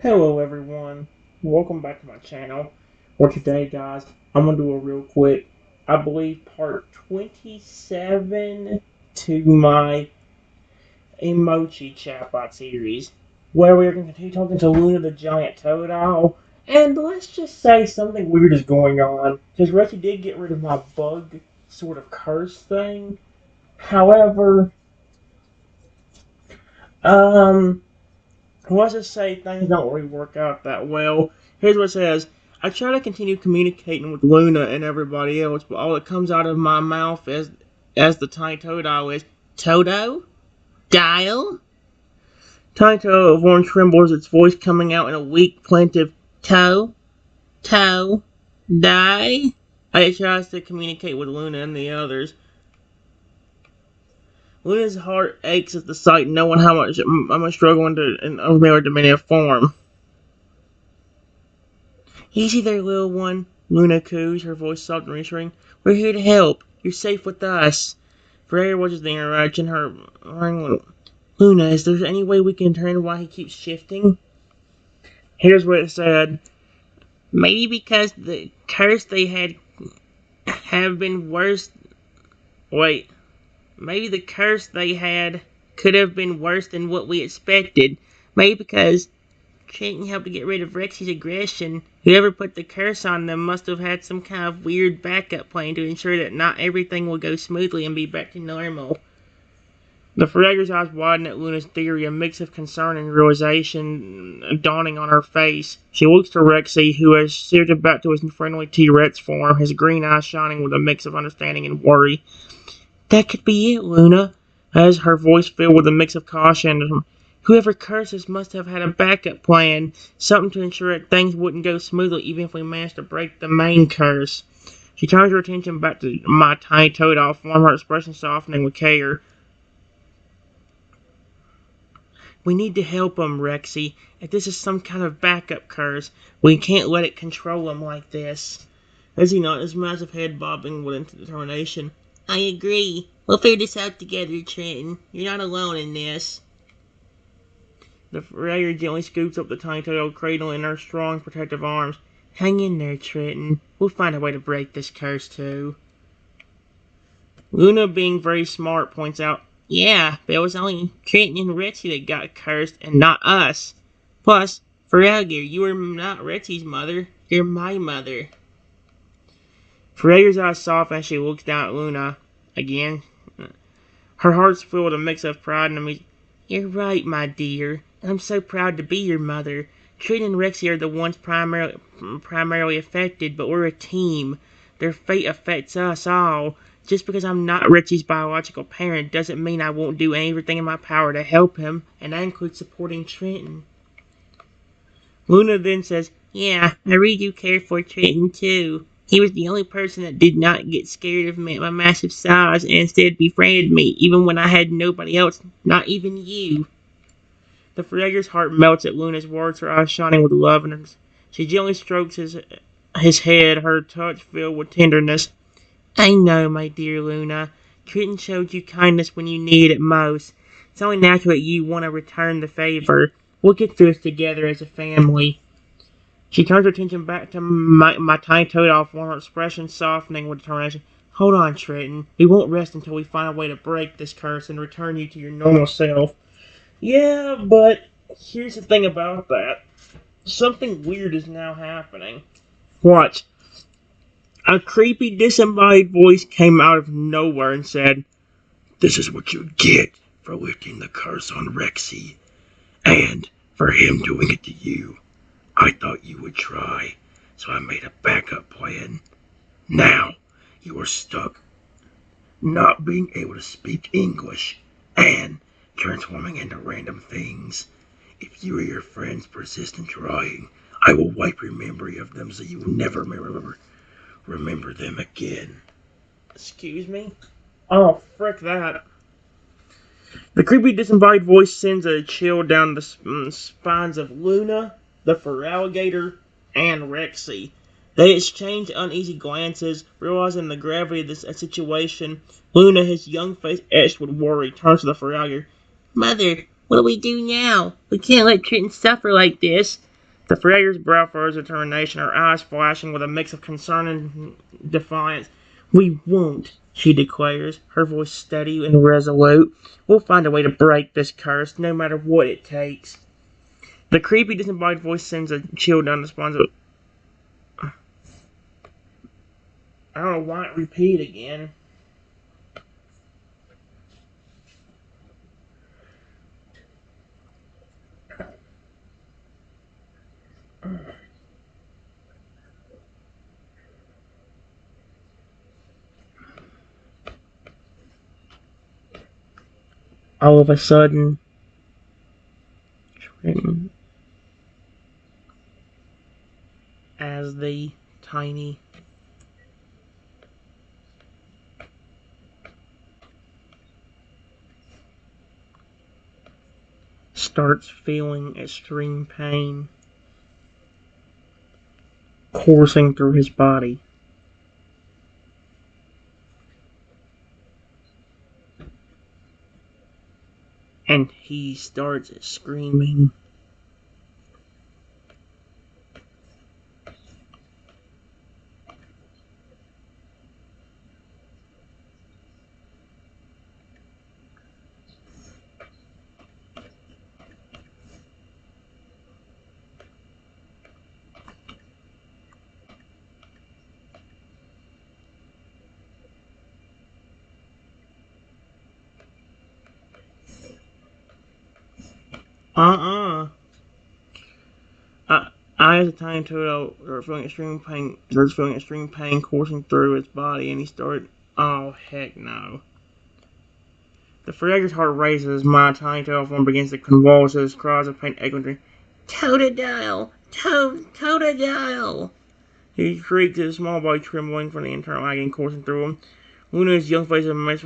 Hello everyone, welcome back to my channel. For today guys, I'm going to do a real quick, I believe part 27 to my Emochi Chatbot series, where we're going to continue talking to Luna the giant Totodile, and let's just say something weird is going on, because Reggie did get rid of my bug sort of curse thing. However, um, let's just say things don't really work out that well. Here's what it says. I try to continue communicating with Luna and everybody else, but all that comes out of my mouth as the tiny Totodile is Toto? Dial? Tiny Totodile trembles, its voice coming out in a weak, plaintive toe, toe, die. It tries to communicate with Luna and the others. Luna's heart aches at the sight, knowing how much I'm struggling to in a diminutive form. Easy there, little one, Luna coos, her voice soft and reassuring. We're here to help. You're safe with us. Freya watches the interaction. Luna, is there any way we can turn why he keeps shifting? Here's what it said. Maybe because the curse they had have been worse. Wait. Maybe the curse they had could have been worse than what we expected. Maybe because Trenton helped to get rid of Rexy's aggression. Whoever put the curse on them must have had some kind of weird backup plan to ensure that not everything will go smoothly and be back to normal. The Fragger's eyes widen at Luna's theory, a mix of concern and realization dawning on her face. She looks to Rexy, who has shifted back to his friendly T-Rex form, his green eyes shining with a mix of understanding and worry. That could be it, Luna, as her voice filled with a mix of caution. Whoever curses must have had a backup plan, something to ensure that things wouldn't go smoothly even if we managed to break the main curse. She turns her attention back to my tiny Totodile form, her expression softening with care. We need to help him, Rexy. If this is some kind of backup curse, we can't let it control him like this. As he nodded, his massive head bobbing with determination. I agree. We'll figure this out together, Trenton. You're not alone in this. The Fragger gently scoops up the tiny Totodile, cradle in her strong, protective arms. Hang in there, Trenton. We'll find a way to break this curse, too. Luna, being very smart, points out, yeah, but it was only Trenton and Rexy that got cursed, and not us. Plus, Fragger, you are not Rexy's mother. You're my mother. Fragger's eyes soften as she looks down at Luna. Again. Her heart's filled with a mix of pride and amusement. You're right, my dear. I'm so proud to be your mother. Trenton and Rexy are the ones primarily affected, but we're a team. Their fate affects us all. Just because I'm not Rexy's biological parent doesn't mean I won't do everything in my power to help him, and that includes supporting Trenton. Luna then says, yeah, I really do care for Trenton too. He was the only person that did not get scared of me at my massive size and instead befriended me, even when I had nobody else, not even you. The Fragger's heart melts at Luna's words, her eyes shining with love, and she gently strokes his head, her touch filled with tenderness. I know, my dear Luna. Trenton showed you kindness when you needed it most. It's only natural that you want to return the favor. We'll get through this together as a family. She turns her attention back to my tiny Totodile form, her expression softening with determination. Hold on, Trenton. We won't rest until we find a way to break this curse and return you to your normal self. Yeah, but here's the thing about that. Something weird is now happening. Watch. A creepy, disembodied voice came out of nowhere and said, This is what you get for lifting the curse on Rexy, and for him doing it to you. I thought you would try, so I made a backup plan. Now, you are stuck not being able to speak English and transforming into random things. If you or your friends persist in trying, I will wipe your memory of them so you will never remember them again. Excuse me? Oh, frick that. The creepy disembodied voice sends a chill down the spines of Luna, the Feraligator, and Rexy. They exchange uneasy glances, realizing the gravity of this situation. Luna, his young face etched with worry, turns to the Feraligator. Mother, what do we do now? We can't let Trenton suffer like this. The Freya's brow furrows with determination, her eyes flashing with a mix of concern and defiance. "We won't," she declares, her voice steady and resolute. "We'll find a way to break this curse, no matter what it takes." The creepy, disembodied voice sends a chill down the spines of... I don't know why it repeat again. All of a sudden, as the tiny starts feeling extreme pain coursing through his body. And he starts screaming. Uh-uh. I, as a tiny turtle, starts feeling extreme pain coursing through his body, and he started, oh, heck no. The Fragger's heart races, my tiny turtle form begins to convulse as cries of pain echo through. Totodile! Totodile! He shrieks, his small body trembling from the internal agony coursing through him. Luna's young face a mix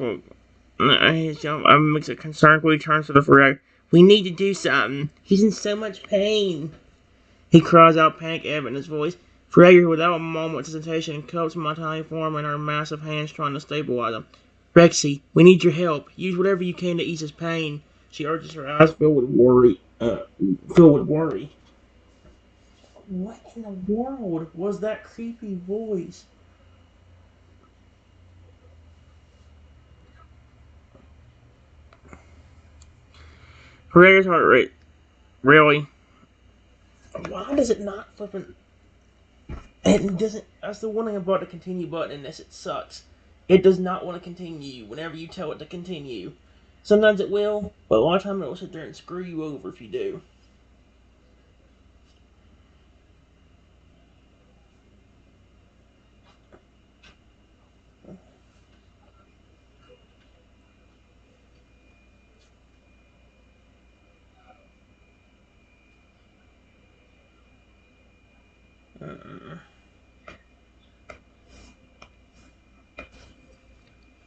of concern quickly turns to the Fragger. "We need to do something. He's in so much pain," he cries out, panic evident in his voice. Freyr, without a moment's hesitation, cups my tiny form in her massive hands, trying to stabilize him. "Rexy, we need your help. Use whatever you can to ease his pain," she urges, her eyes filled with worry. What in the world was that creepy voice? Freyr's heart rate. Really? Why does it not flippin'... It doesn't. That's the one thing about the continue button in this. It sucks. It does not want to continue whenever you tell it to continue. Sometimes it will, but a lot of times it will sit there and screw you over if you do.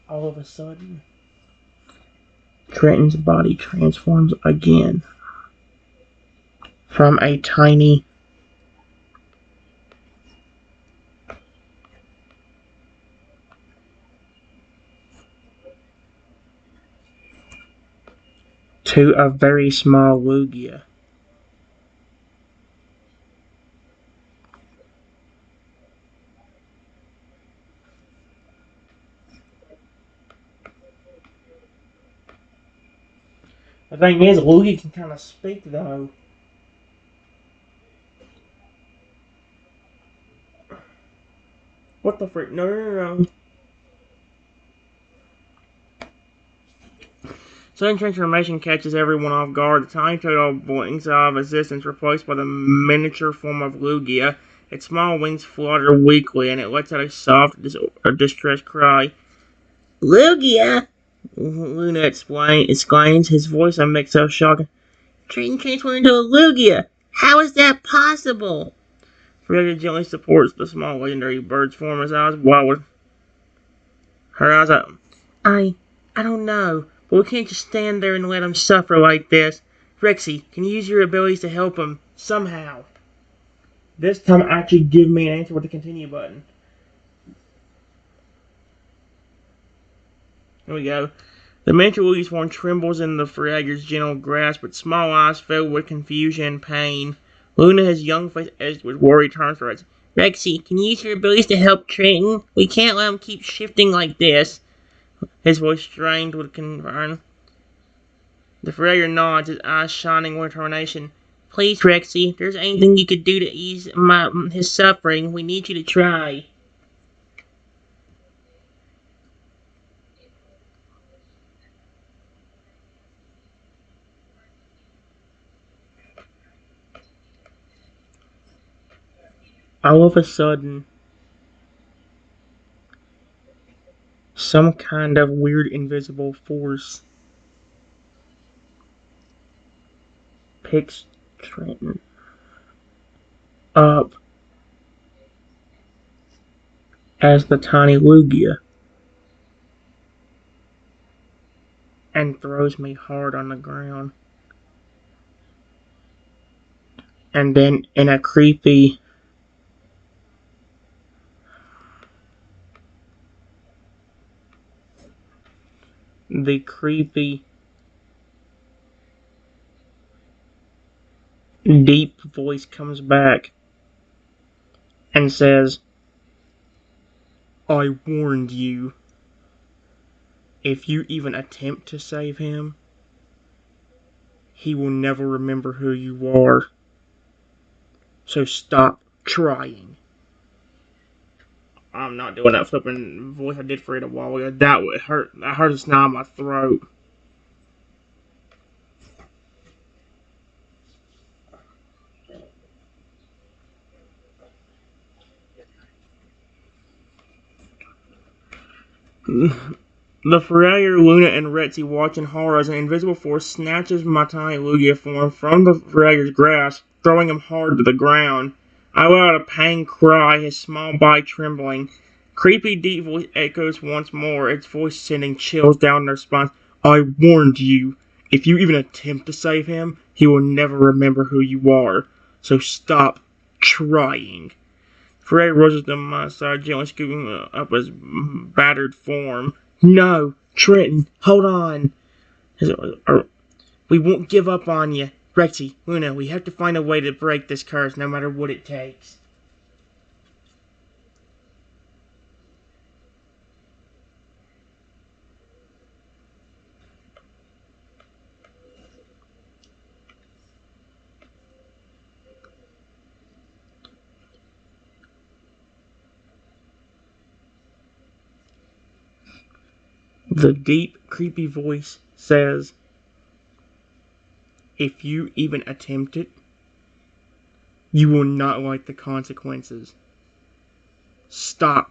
All of a sudden, Trenton's body transforms again from a tiny to a very small Lugia. The thing is, Lugia can kind of speak though. What the frick? No, no, no, no. Sudden transformation catches everyone off guard. The tiny turtle blinks out of existence, replaced by the miniature form of Lugia. Its small wings flutter weakly, and it lets out a soft, distressed cry. "Lugia!" Luna exclaims, his voice a mix of shock. "Triton transformed into a Lugia! How is that possible?" Frida gently supports the small legendary bird's form, his eyes wide with her eyes up. I don't know, but we can't just stand there and let him suffer like this. Rexy, can you use your abilities to help him somehow? This time, actually give me an answer with the continue button. Here we go. The miniature Lugia's form trembles in the Fragger's gentle grasp, its small eyes filled with confusion and pain. Luna, his young face edged with worry, turns to Rexy. Rexy, can you use your abilities to help Trenton? We can't let him keep shifting like this. His voice strained with concern. The familiar nods, his eyes shining with determination. Please, Rexy, if there's anything you could do to ease his suffering, we need you to try. All of a sudden, some kind of weird invisible force picks Trenton up as the tiny Lugia and throws me hard on the ground. And then in a creepy the creepy deep voice comes back and says, I warned you. If you even attempt to save him, he will never remember who you are. So stop trying. I'm not doing that flipping voice I did for it a while ago. That would hurt. That hurts now in my throat. The familiar Luna and Rexy watch in horror as an invisible force snatches my tiny Lugia form from the familiar's grasp, throwing him hard to the ground. I let out a pained cry, his small body trembling. Creepy deep voice echoes once more, its voice sending chills down their spines. I warned you. If you even attempt to save him, he will never remember who you are. So stop trying. Frey rushes to my side, gently scooping up his battered form. No, Trenton, hold on. We won't give up on you. Rexy, Luna, we have to find a way to break this curse, no matter what it takes. The deep, creepy voice says, if you even attempt it, you will not like the consequences. Stop.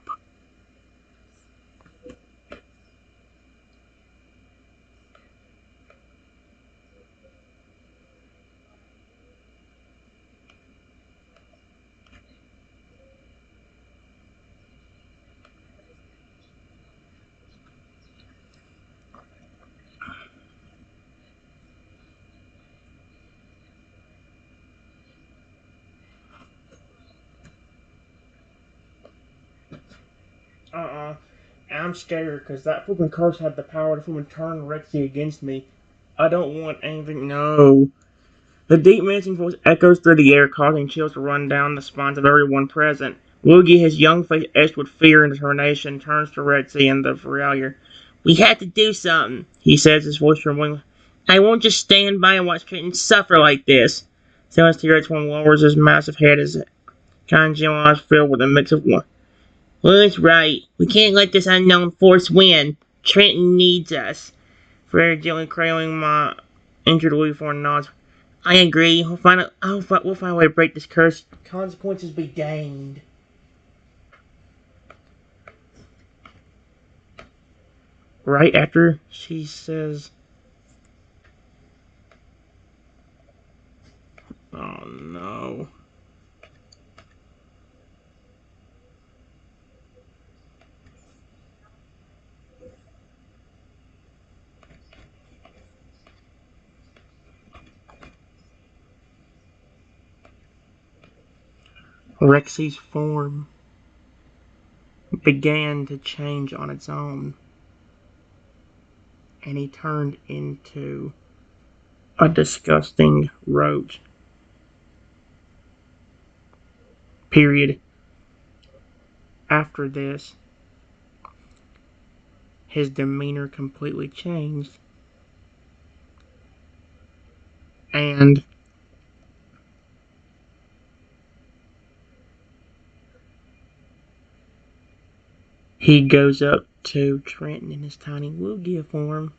I'm scared because that flipping curse had the power to flipping turn Rexy against me. I don't want anything. No. The deep menacing voice echoes through the air, causing chills to run down the spines of everyone present. Woogie, his young face etched with fear and determination, turns to Rexy and the familiar. We have to do something, he says, his voice trembling. I won't just stand by and watch Trenton suffer like this. Silence T-Rex one lowers his massive head, his kind gentle eyes filled with a mix of one. Luna's right. We can't let this unknown force win. Trenton needs us. Frere gently cradling my injured Louis for nods. I agree. We'll find a way to break this curse. Consequences be danged. Right after she says, "Oh no." Rexy's form began to change on its own, and he turned into a disgusting roach. Period. After this, his demeanor completely changed, and he goes up to Trenton in his tiny Lugia form.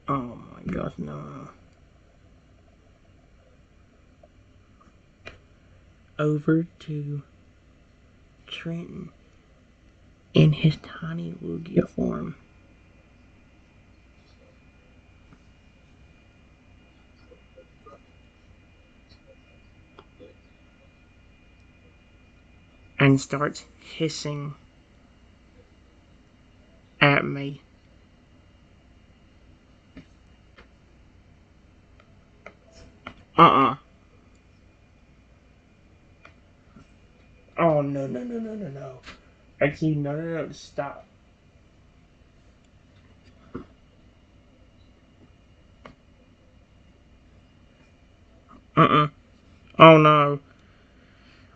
Oh my gosh, no. Over to Trenton in his tiny Lugia form. And starts hissing at me. Uh-uh. Oh, no, no, no, no, no, no. Actually, no, no, no, stop. Uh-uh. Oh, no.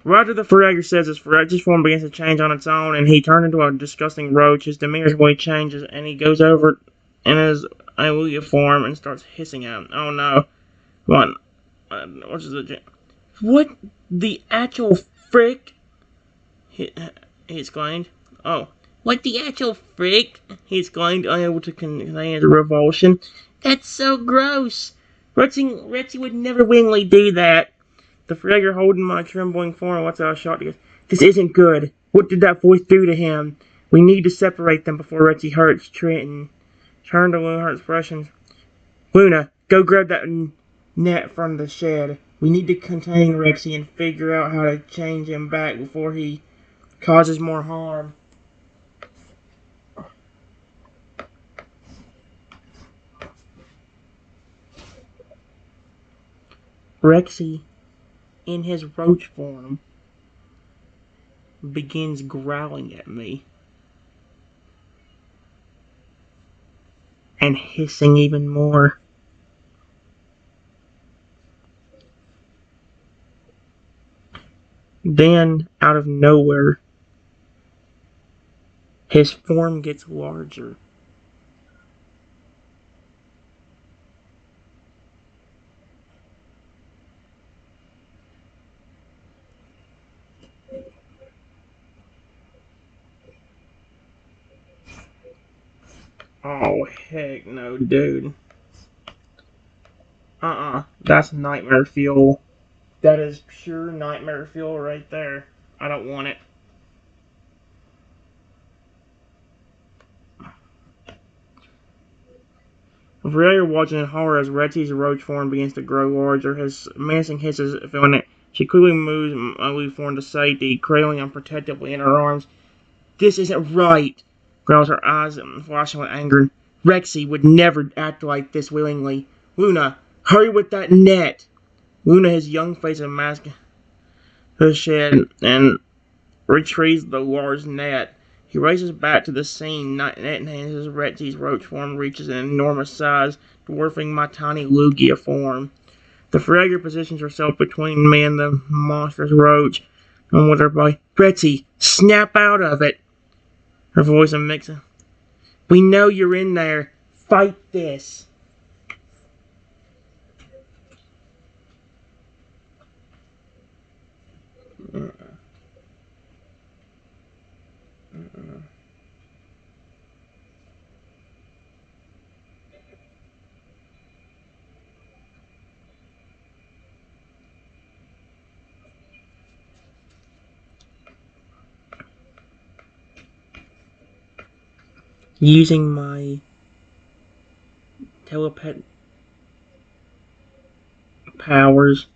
Right after the Ferrager says his Ferrager's form begins to change on its own, and he turns into a disgusting roach, his demeanor really changes, and he goes over in his Aluya form and starts hissing at him. Oh, no. What? What's the... What the actual frick? He exclaimed. Oh. What the actual frick? He exclaimed, unable to contain his revulsion. That's so gross. Rexy would never willingly do that. The Fragger holding my trembling form lets out a shot. He goes, this isn't good. What did that voice do to him? We need to separate them before Rexy hurts Trenton. Turned to Luna her expressions. Luna, go grab that net from the shed. We need to contain Rexy and figure out how to change him back before he causes more harm. Rexy, in his roach form, begins growling at me and hissing even more. Then, out of nowhere, his form gets larger. Oh, heck no, dude. That's nightmare fuel. That is pure nightmare fuel right there. I don't want it. Aurelia watching in horror as Retsy's roach form begins to grow larger, his menacing hisses filling it. She quickly moves Ugly form to safety, cradling him protectively in her arms. This isn't right, growls, her eyes flashing with anger. Rexy would never act like this willingly. Luna, hurry with that net! Luna, his young face a mask, her shed, and retrieves the large net. He races back to the scene, net in hand. His Retsy's roach form reaches an enormous size, dwarfing my tiny Lugia form. The Fragger positions herself between me and the monstrous roach, and with her body, Retsy, snap out of it! Her voice a mix of, we know you're in there. Fight this. Using my telepath powers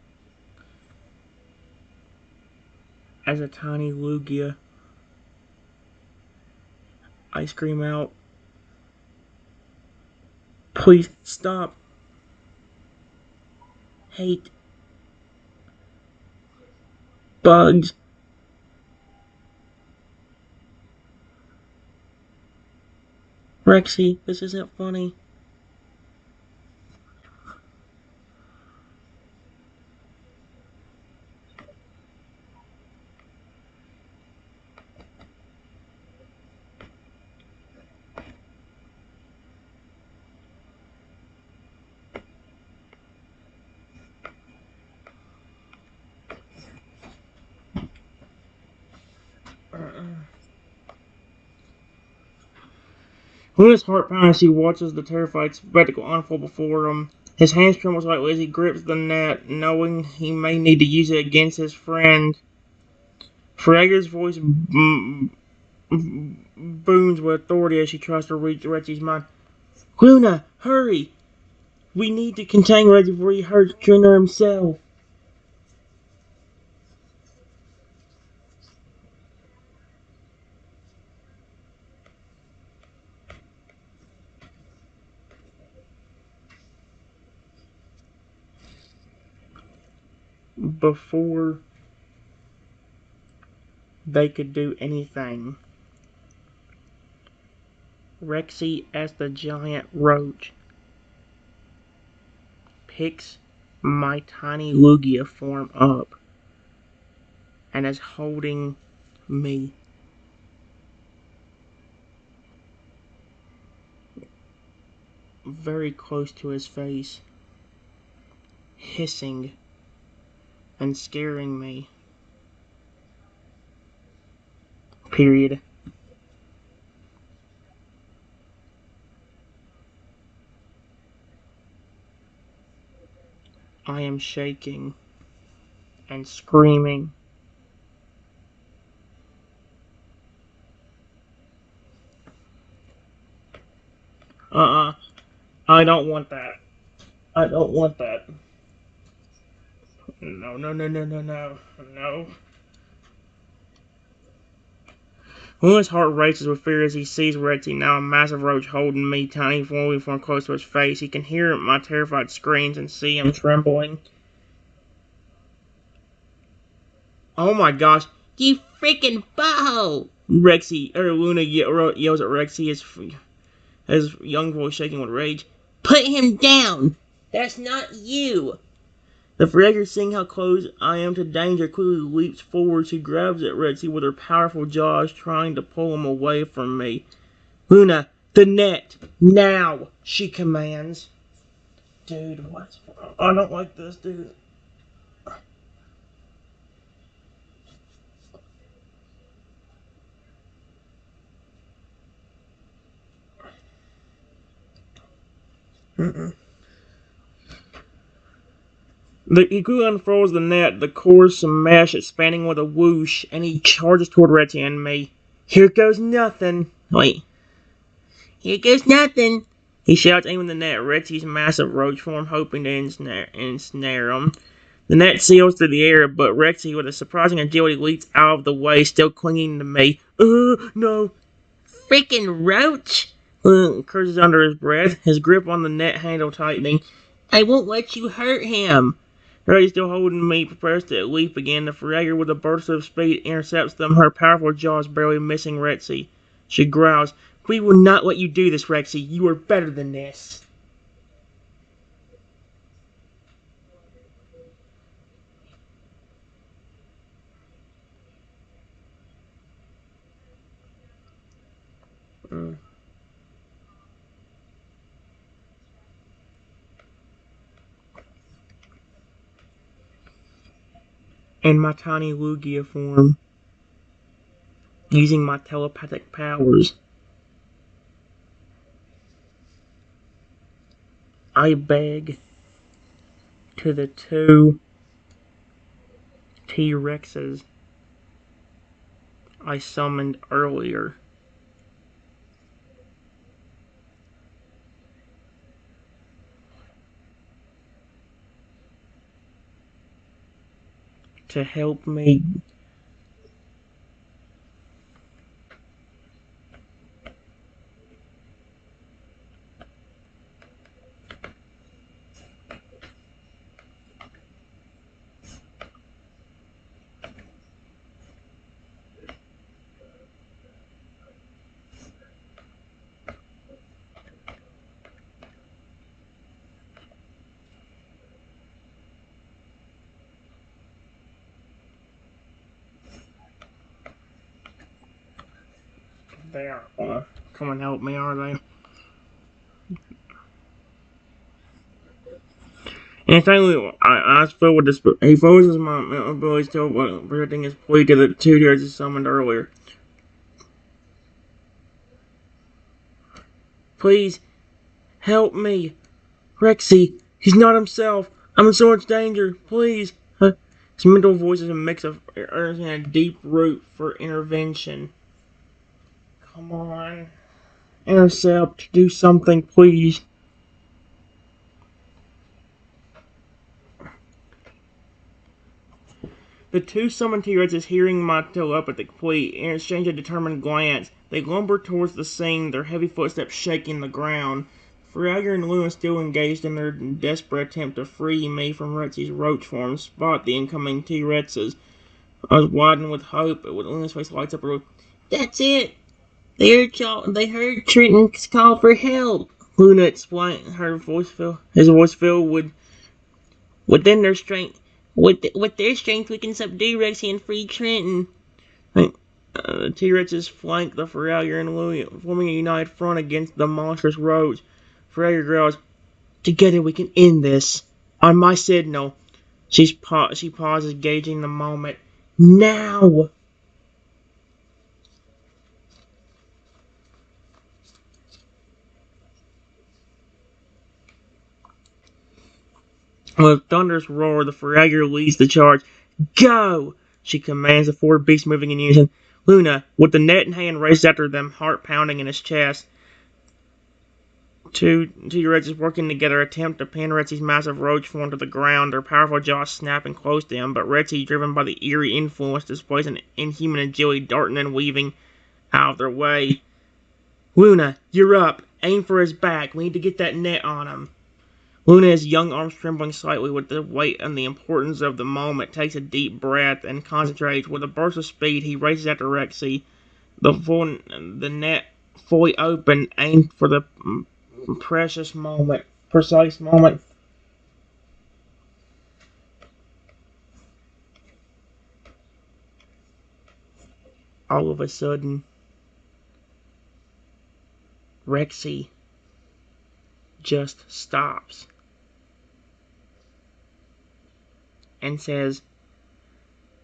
as a tiny Lugia, I scream out, please stop. Hate. Bugs. Rexy, this isn't funny. Luna's heart pounds as he watches the terrified spectacle unfold before him. His hands tremble slightly as he grips the net, knowing he may need to use it against his friend. Fragger's voice booms with authority as she tries to reach Reggie's mind. Luna, hurry! We need to contain Reggie before he hurts Trina himself. Before they could do anything, Rexy, as the giant roach, picks my tiny Lugia form up and is holding me very close to his face, hissing and scaring me. Period. I am shaking and screaming. Uh-uh. I don't want that. I don't want that. No, no, no, no, no, no. No. Luna's heart races with fear as he sees Rexy, now a massive roach holding me, tiny form close to his face. He can hear my terrified screams and see him trembling. Oh my gosh. You freaking butthole! Luna yells at Rexy, his young voice shaking with rage. Put him down! That's not you! The Fragger, seeing how close I am to danger, quickly leaps forward. She grabs at Rexy with her powerful jaws, trying to pull him away from me. Luna, the net! Now! She commands. Dude, what's wrong? I don't like this, dude. Mm-mm. He quickly unfurls the net, the cord smash expanding with a whoosh, and he charges toward Rexy and me. Here goes nothing. Wait. Here goes nothing. He shouts, aiming the net at Rexy's massive roach form, hoping to ensnare him. The net sails through the air, but Rexy, with a surprising agility, leaps out of the way, still clinging to me. No. Freaking roach! Curses under his breath, his grip on the net handle tightening. I won't let you hurt him. Rexy, still holding me, prepares to leap again. The Fragger, with a burst of speed, intercepts them, her powerful jaws barely missing Rexy. She growls, We will not let you do this, Rexy. You are better than this. Mm. In my tiny Lugia form, using my telepathic powers, I beg to the two T-Rexes I summoned earlier to help me. They aren't gonna come and help me, are they? And finally, I feel with this. He focuses my abilities to presenting his plea to the two T-Rexes summoned earlier. Please, help me. Rexy, he's not himself. I'm in so much danger. Please. His mental voice is a mix of earnest and a deep root for intervention. Come on. Intercept. Do something, please. The two summoned T-Rexes, hearing my telepathy complete, and exchange a determined glance. They lumber towards the scene, their heavy footsteps shaking the ground. Fragger and Luna, still engaged in their desperate attempt to free me from Retsy's roach form, spot the incoming T-Rexes. I was widened with hope, but when Luna's face lights up, "That's it! They heard Trenton's call for help!" Luna explained, his voice filled within their strength. With their strength, we can subdue Rexy and free Trenton. The T-Rexes flank the Fragger and Luna, forming a united front against the monstrous roach. Fragger growls, "Together we can end this. On my signal." She pauses, gauging the moment. "Now!" With a thunderous roar, the Fragger leads the charge. "Go!" she commands, the four beasts moving in unison. Luna, with the net in hand, races after them, heart pounding in his chest. Two T-Rexes working together attempt to pin Retsy's massive roach form to the ground, their powerful jaws snapping close to him, but Retsy, driven by the eerie influence, displays an inhuman agility, darting and weaving out of their way. "Luna, you're up. Aim for his back. We need to get that net on him." Luna, his young arms trembling slightly with the weight and the importance of the moment, takes a deep breath and concentrates. With a burst of speed, he races after Rexy, the net fully open, aimed for the precise moment. All of a sudden, Rexy just stops and says,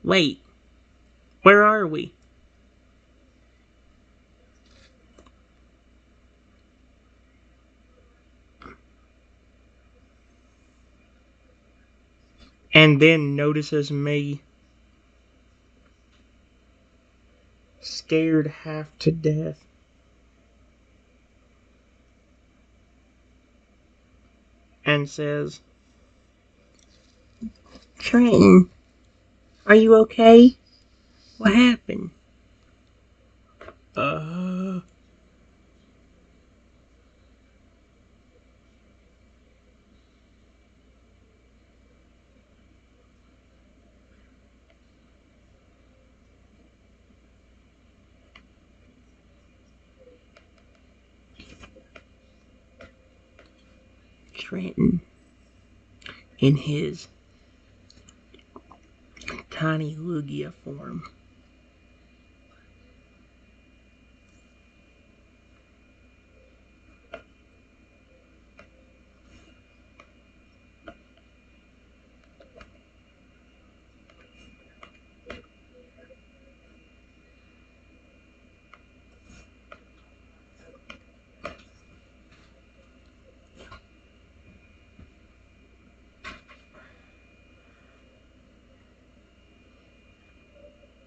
"Wait, where are we?" And then notices me, scared half to death, and says, "Trenton, are you okay? What happened?" Uh, Trenton, in his tiny Lugia form,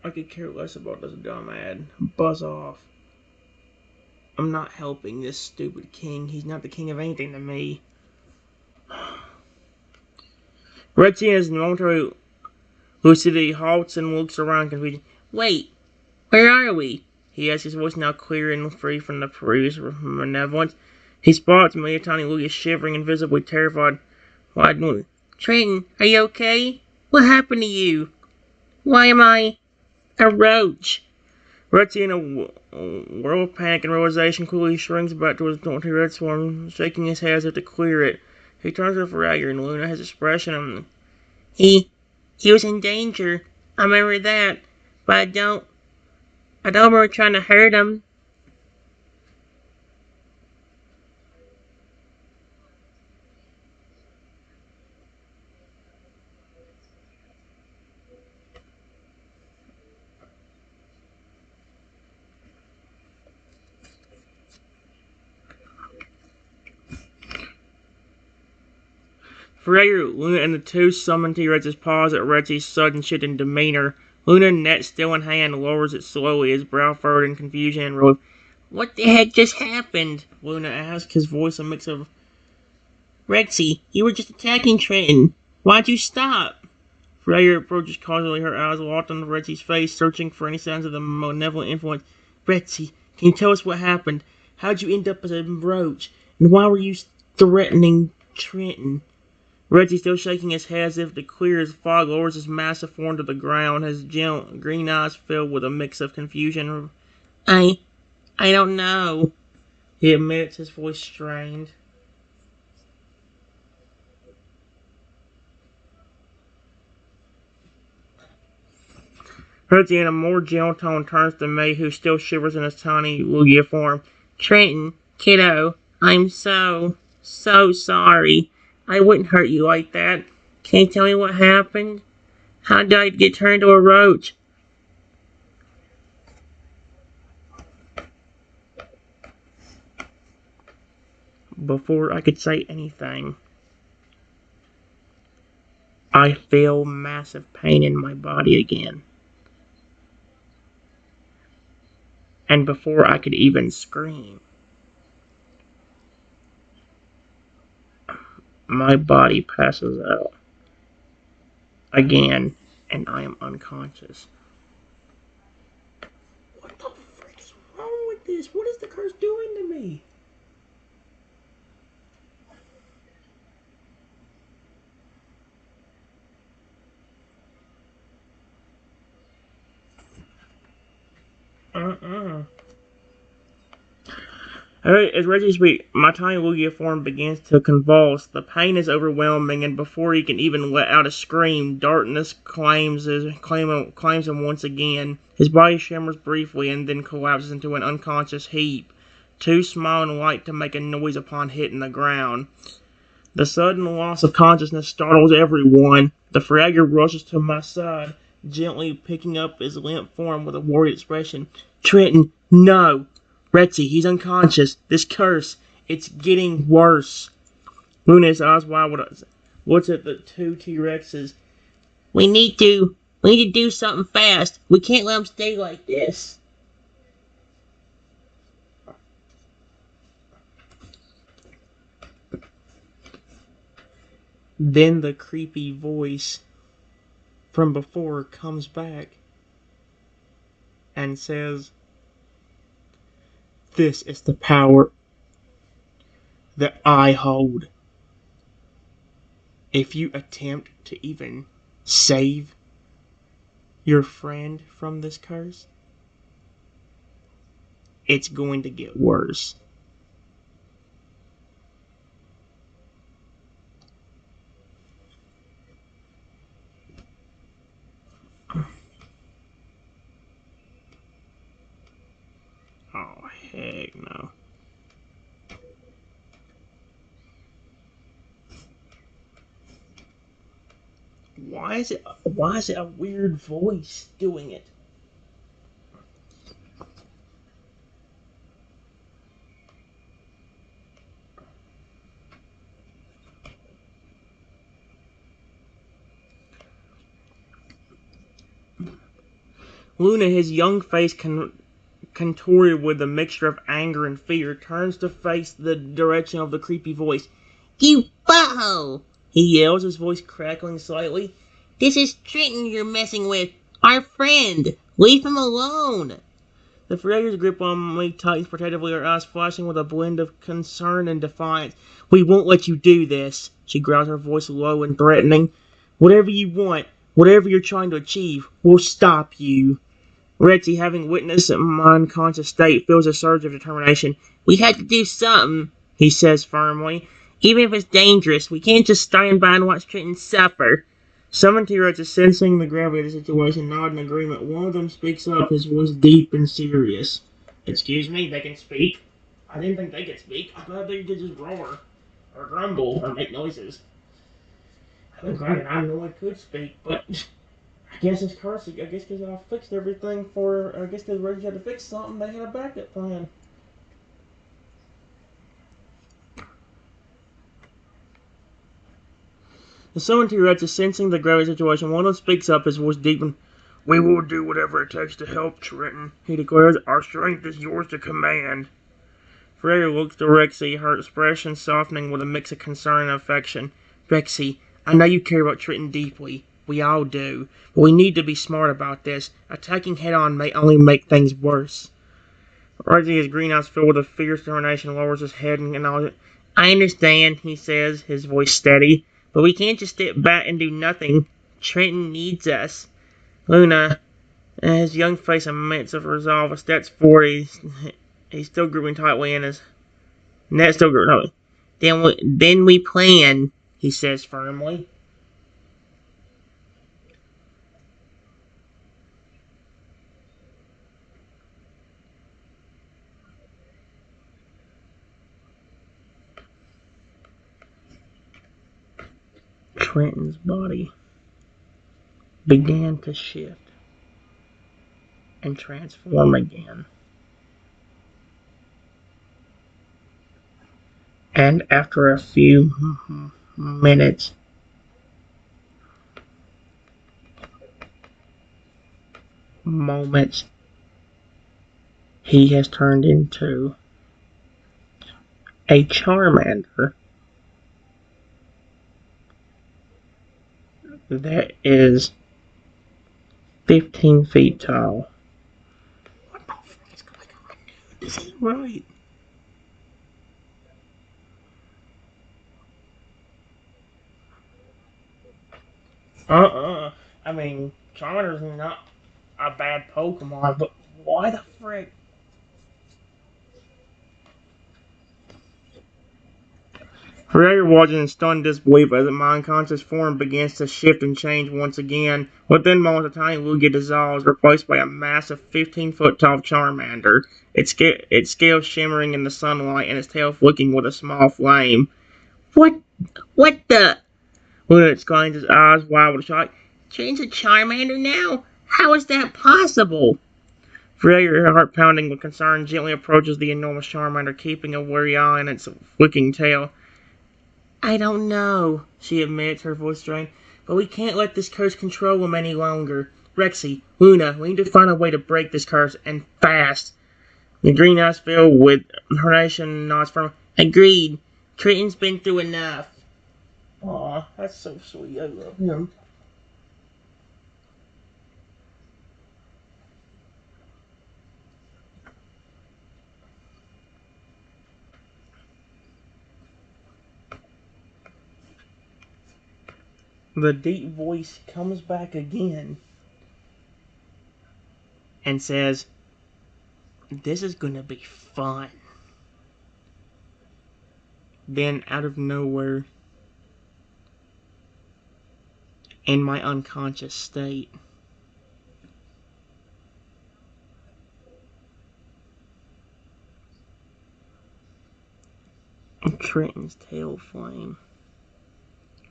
I could care less about this dumb ad. Buzz off. I'm not helping this stupid king. He's not the king of anything to me. Retsy, in his momentary lucidity, halts and looks around confused. "Wait, where are we?" he asks, his voice now clear and free from the previous malevolence. He spots me, a tiny Lugia, shivering and visibly terrified. Why, Trenton, are you okay? What happened to you? Why am I a roach? Retsy, in a whirl of panic and realization, quickly shrinks back to his daunting red form, shaking his head as if to clear it. He turns to Fragger and Luna, his expression on He was in danger. I remember that. But I don't remember trying to hurt him." Freyr, Luna, and the two summoned T-Rexes pause at Rexy's sudden shift in demeanor. Luna, net still in hand, lowers it slowly, his brow furrowed in confusion and relief. What the heck just happened? Luna asked, his voice a mix of... Rexy, you were just attacking Trenton. Why'd you stop? Freyr approaches cautiously, her eyes locked on Rexy's face, searching for any signs of the malevolent influence. Rexy, can you tell us what happened? How'd you end up as a roach? And why were you threatening Trenton? Reggie still shaking his head as if to clear his fog, lowers his massive form to the ground, his gentle green eyes filled with a mix of confusion. I don't know, he admits, his voice strained. Reggie, in a more gentle tone, turns to May, who still shivers in his tiny Lugia form. Trenton, kiddo, I'm so sorry. I wouldn't hurt you like that. Can you tell me what happened? How did I get turned into a roach? Before I could say anything, I feel massive pain in my body again. And before I could even scream, my body passes out again, and I am unconscious. What the frick is wrong with this? What is the curse doing to me? Alright, as Reggie speaks, my tiny Lugia form begins to convulse. The pain is overwhelming, and before he can even let out a scream, darkness claims him once again. His body shimmers briefly and then collapses into an unconscious heap, too small and light to make a noise upon hitting the ground. The sudden loss of consciousness startles everyone. The fragger rushes to my side, gently picking up his limp form with a worried expression. Trenton, no! Rexy, he's unconscious. This curse, it's getting worse. Luna's eyes wide looks at the two T-Rexes. We need to do something fast. We can't let them stay like this. Then the creepy voice from before comes back and says, this is the power that I hold. If you attempt to even save your friend from this curse, it's going to get worse. Oh, heck no. Why is it a weird voice doing it? Luna, his young face contorted with a mixture of anger and fear, turns to face the direction of the creepy voice. You butthole! He yells, his voice crackling slightly. This is Trenton you're messing with. Our friend. Leave him alone. The Fragger's grip on me tightens protectively, her eyes flashing with a blend of concern and defiance. We won't let you do this, she growls, her voice low and threatening. Whatever you want, whatever you're trying to achieve, we'll stop you. Rexy, having witnessed my unconscious state, feels a surge of determination. We had to do something, he says firmly. Even if it's dangerous, we can't just stand by and watch Trenton suffer. Some T-Rexes, sensing the gravity of the situation, nod in agreement. One of them speaks up, his voice deep and serious. Excuse me, they can speak? I didn't think they could speak. I thought they could just roar, or grumble, or make noises. I mean, granted, I know I could speak, but I guess it's cursing. I guess because I fixed everything for. I guess because Reggie had to fix something, they had a backup plan. The summoned T-Rex is sensing the grave situation. One of them speaks up, his voice deepened. We will do whatever it takes to help, Trenton, he declares. Our strength is yours to command. Freya looks to Rexy, her expression softening with a mix of concern and affection. Rexy, I know you care about Trenton deeply. We all do. But we need to be smart about this. Attacking head-on may only make things worse. Rexy, his green eyes filled with a fierce determination, lowers his head and acknowledges it. I understand, he says, his voice steady. But we can't just step back and do nothing. Trenton needs us. Luna, his young face immense of resolve, steps forward. He's still gripping tightly in his neck, still gripping tightly. Then we plan, he says firmly. Trenton's body began to shift and transform again. And after a few minutes, moments, he has turned into a Charmander that is 15 feet tall. What the fuck is going on, dude? This ain't right. I mean, Charmander's not a bad Pokemon, but why the frick? Freya watches in stunned disbelief as the mind-conscious form begins to shift and change once again. Within moments, a tiny Lugia dissolves, replaced by a massive 15-foot-tall Charmander, its scales shimmering in the sunlight and its tail flicking with a small flame. What the? Luna exclaims, his eyes wide with shock. Change a Charmander now? How is that possible? Freya, her heart pounding with concern, gently approaches the enormous Charmander, keeping a wary eye on its flicking tail. I don't know, she admits, her voice strained, but we can't let this curse control him any longer. Rexy, Luna, we need to find a way to break this curse, and fast. The green eyes fill with nation nods firmly. Agreed. Trenton's been through enough. Aw, that's so sweet. I love him. The deep voice comes back again and says, this is gonna be fun. Then, out of nowhere, in my unconscious state, Trenton's tail flame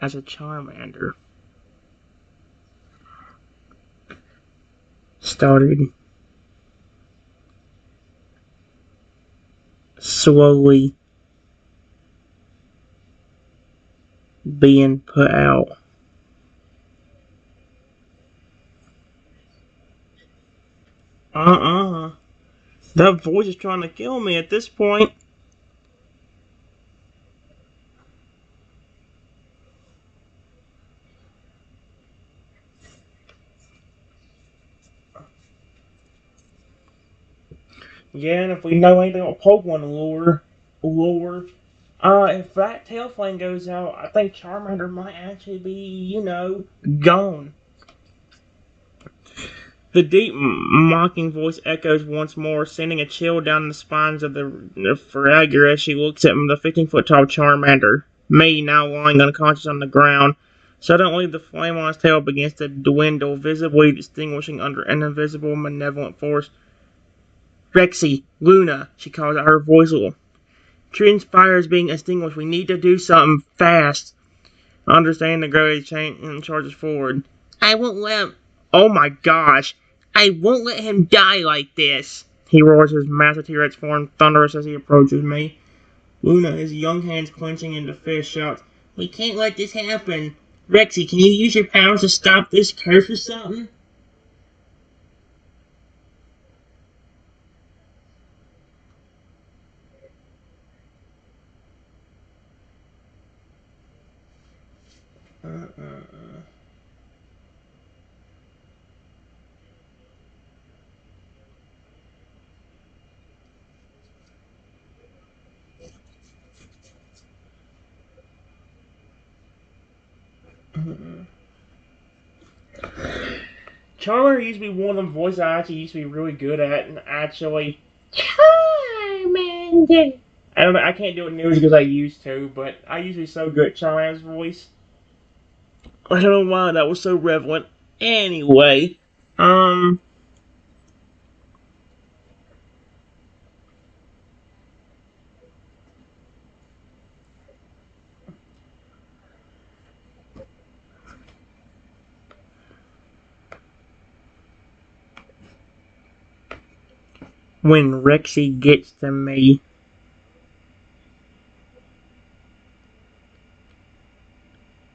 as a Charmander started slowly being put out. That voice is trying to kill me at this point. Yeah, and if we know anything about Pokemon lore, if that tail flame goes out, I think Charmander might actually be, gone. The deep, mocking voice echoes once more, sending a chill down the spines of the Fragger as she looks at the 15-foot-tall Charmander, me now lying unconscious on the ground. Suddenly, the flame on his tail begins to dwindle, visibly distinguishing under an invisible, malevolent force. Rexy, Luna, she calls out, her voice little. Trenton's fire is being extinguished. We need to do something fast. Understanding the gravity chain and charges forward. I won't let him. Oh my gosh. I won't let him die like this. He roars, his massive T-Rex form thunderous as he approaches me. Luna, his young hands clenching into fist, shouts, We can't let this happen. Rexy, can you use your powers to stop this curse or something? Charmer used to be one of them voices I actually used to be really good at, and actually Charmander. I don't know. I can't do it nearly as good as I used to, but I used to be so good at Charmander's voice. I don't know why that was so relevant. Anyway, um, when Rexy gets to me,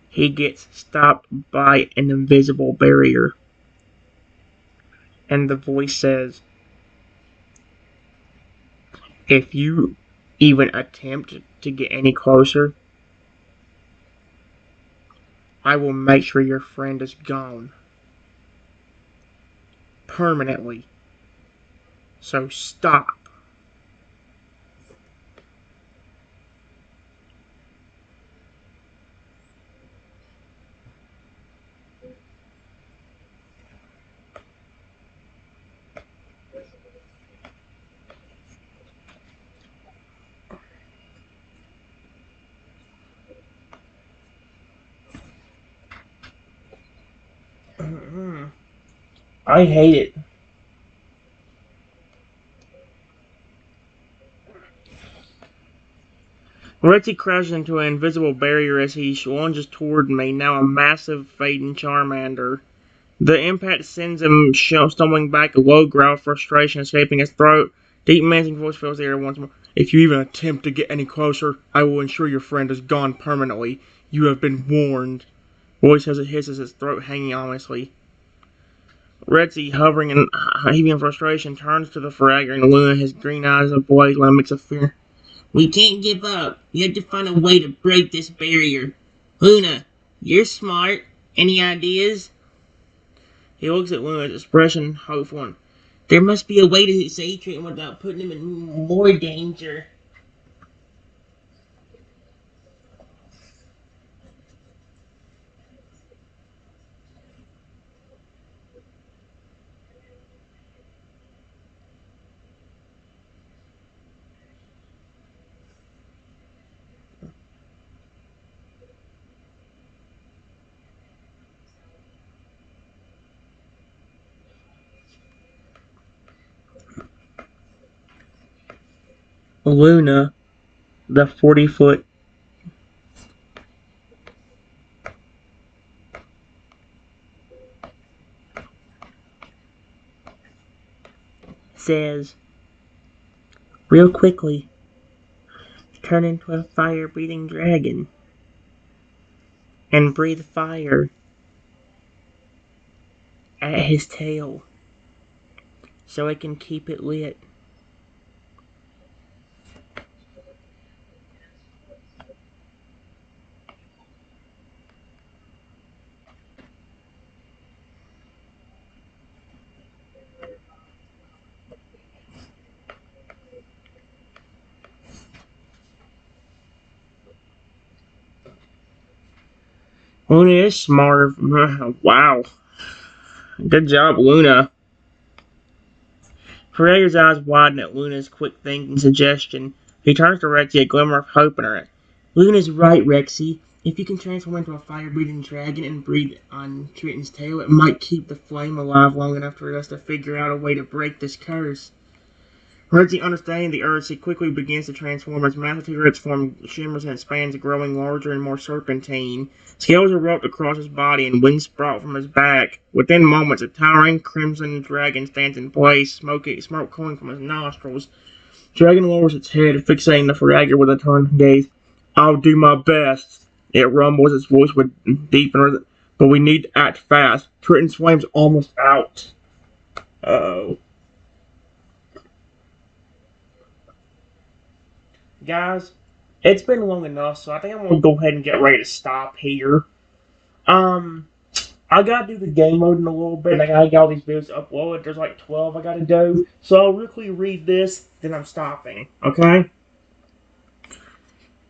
he gets stopped by an invisible barrier, and the voice says, "If you even attempt to get any closer, I will make sure your friend is gone permanently. So stop." I hate it. Rexy crashes into an invisible barrier as he lunges toward me, now a massive fading Charmander. The impact sends him stumbling back, a low growl of frustration escaping his throat. Deep menacing voice fills the air once more. "If you even attempt to get any closer, I will ensure your friend is gone permanently. You have been warned." Voice as it hisses, his throat hanging ominously. Rexy, hovering and heaving in frustration, turns to the fragger and Luna, his green eyes ablaze with a mix of fear. "We can't give up. We have to find a way to break this barrier. Luna, you're smart. Any ideas?" He looks at Luna's expression, hopeful. "There must be a way to save Trenton without putting him in more danger." Luna, the 40-foot, says, real quickly, turn into a fire-breathing dragon and breathe fire at his tail so it can keep it lit. Luna is smart. Wow. Good job, Luna. Ferreira's eyes widen at Luna's quick thinking suggestion. He turns to Rexy, a glimmer of hope in her eyes. "Luna's right, Rexy. If you can transform into a fire-breathing dragon and breathe on Trenton's tail, it might keep the flame alive long enough for us to figure out a way to break this curse." Rexy, understanding the urge, he quickly begins to transform. His massive T-Rex form shimmers and expands, growing larger and more serpentine. Scales erupt across his body and wings sprout from his back. Within moments, a towering crimson dragon stands in place, smoke coming from his nostrils. Dragon lowers its head, fixating the fragger with a turned gaze. "I'll do my best." It rumbles, its voice would deepen, but we need to act fast. Triton's flame's almost out. Uh-oh. Guys, it's been long enough, so I think I'm gonna go ahead and get ready to stop here. Um, I gotta do the game mode in a little bit, and I gotta get all these videos uploaded. There's like 12 I gotta do, so I'll quickly read this, then I'm stopping, okay?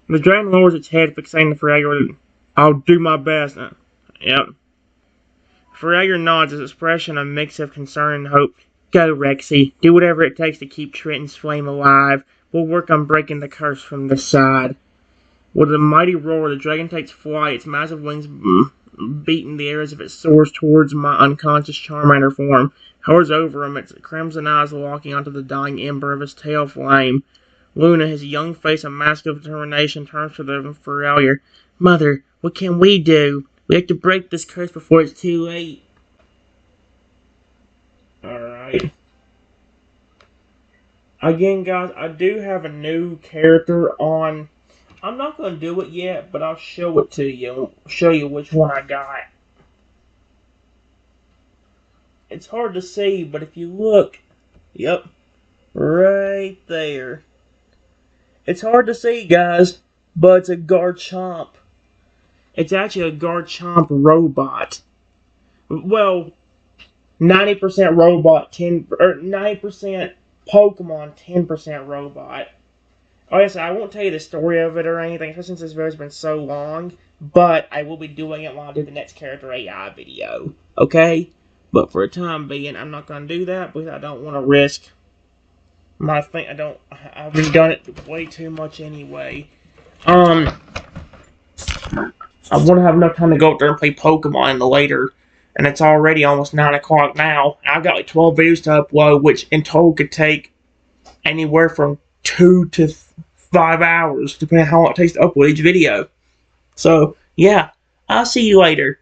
The dragon lowers its head, fixating the Fragger. I'll do my best. Yep. Fragger nods, his expression a mix of concern and hope. Go, Rexy. Do whatever it takes to keep Trenton's flame alive. We'll work on breaking the curse from this side. With a mighty roar, the dragon takes flight, its massive wings beating the air as if it soars towards my unconscious Charmander form. Hovers over him, its crimson eyes locking onto the dying ember of his tail flame. Luna, his young face a mask of determination, turns to the Feralier. Mother, what can we do? We have to break this curse before it's too late. Alright. Again, guys, I do have a new character on. I'm not going to do it yet, but I'll show it to you. Show you which one I got. It's hard to see, but if you look, yep, right there. It's hard to see, guys, but it's a Garchomp. It's actually a Garchomp robot. Well, 90% robot, 90% Pokemon, 10% robot. Like I said, I won't tell you the story of it or anything, especially since this video's been so long, but I will be doing it when I do the next character AI video, okay? But for the time being, I'm not going to do that because I don't want to risk my thing. I've been done it way too much anyway. I want to have enough time to go up there and play Pokemon later, and it's already almost 9 o'clock now. I've got like 12 videos to upload, which in total could take anywhere from 2 to 5 hours, depending on how long it takes to upload each video. So, yeah, I'll see you later.